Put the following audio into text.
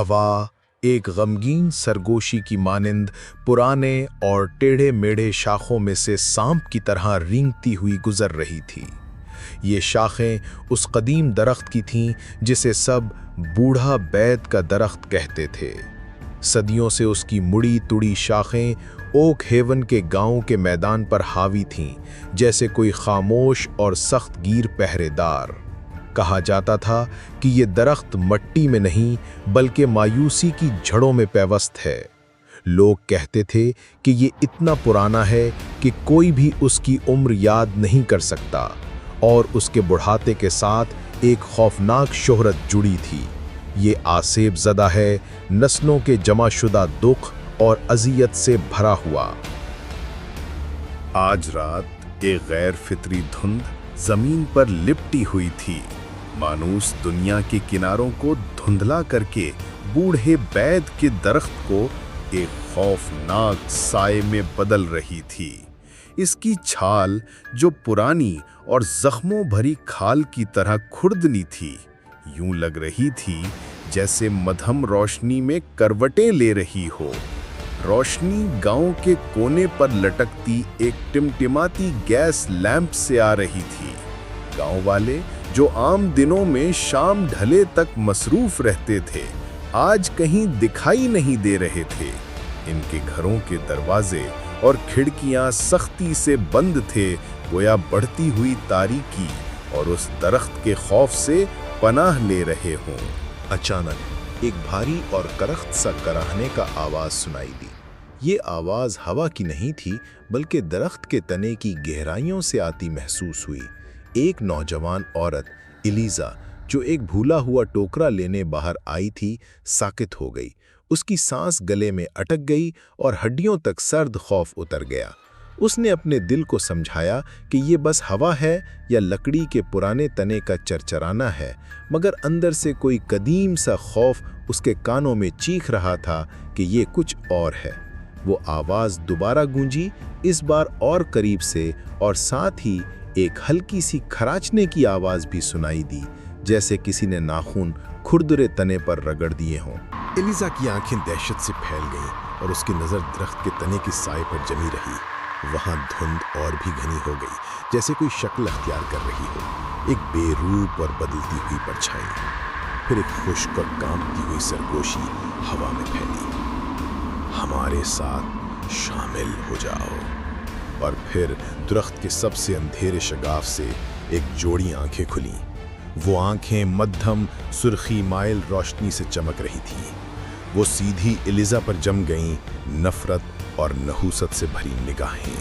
हवा एक गमगीन सरगोशी की मानिंद पुराने और टेढ़े मेढ़े शाखों में से सांप की तरह रेंगती हुई गुजर रही थी। ये शाखें उस कदीम दरख्त की थीं जिसे सब बूढ़ा बैद का दरख्त कहते थे। सदियों से उसकी मुड़ी तुड़ी शाखें ओक हेवन के गांव के मैदान पर हावी थीं, जैसे कोई खामोश और सख्त गीर पहरेदार। कहा जाता था कि ये दरख्त मट्टी में नहीं बल्कि मायूसी की जड़ों में पैवस्त है। लोग कहते थे कि ये इतना पुराना है कि कोई भी उसकी उम्र याद नहीं कर सकता, और उसके बुढ़ाते के साथ एक खौफनाक शोहरत जुड़ी थी। ये आसेब ज़दा है, नस्लों के जमाशुदा दुख और अजियत से भरा हुआ। आज रात एक गैर फितरी धुंध जमीन पर लिपटी हुई थी, मानूस दुनिया के किनारों को धुंधला करके बूढ़े बैद के दरख्त को एक खौफनाक साए में बदल रही थी। इसकी छाल जो पुरानी और जख्मों भरी खाल की तरह खुर्दनी थी, यूं लग रही थी जैसे मध्यम रोशनी में करवटें ले रही हो। रोशनी गांव के कोने पर लटकती एक टिमटिमाती गैस लैंप से आ रही थी। गांव वाले जो आम दिनों में शाम ढले तक मसरूफ रहते थे, आज कहीं दिखाई नहीं दे रहे थे। इनके घरों के दरवाजे और खिड़कियां सख्ती से बंद थे, गोया बढ़ती हुई तारीकी और उस दरख्त के खौफ से पनाह ले रहे हों। अचानक एक भारी और करख्त सा कराहने का आवाज सुनाई दी। ये आवाज हवा की नहीं थी, बल्कि दरख्त के तने की गहराइयों से आती महसूस हुई। एक नौजवान औरत एलिजा, जो एक भूला हुआ टोकरा लेने बाहर आई थी, साकित हो गई। उसकी सांस गले में अटक गई और हड्डियों तक सर्द खौफ उतर गया। उसने अपने दिल को समझाया कि ये बस हवा है या लकड़ी के पुराने तने का चरचराना है, मगर अंदर से कोई कदीम सा खौफ उसके कानों में चीख रहा था कि ये कुछ और है। वो आवाज़ दोबारा गूंजी, इस बार और करीब से, और साथ ही एक हल्की सी खराचने की आवाज़ भी सुनाई दी, जैसे किसी ने नाखून खुरदुरे तने पर रगड़ दिए हों। एलिजा की आंखें दहशत से फैल गईं और उसकी नज़र दरख्त के तने की साए पर जमी रही। वहाँ धुंध और भी घनी हो गई, जैसे कोई शक्ल अख्तियार कर रही हो, एक बेरूप और बदलती हुई परछाई। फिर एक खुश्क और कांपती हुई सरगोशी हवा में फैली, हमारे साथ शामिल हो जाओ। और फिर दरख्त के सबसे अंधेरे शगाफ से एक जोड़ी आंखें खुलीं। वो आंखें मध्यम सुर्खी माइल रोशनी से चमक रही थीं। वो सीधी एलिजा पर जम गईं, नफरत और नहूसत से भरी निगाहें।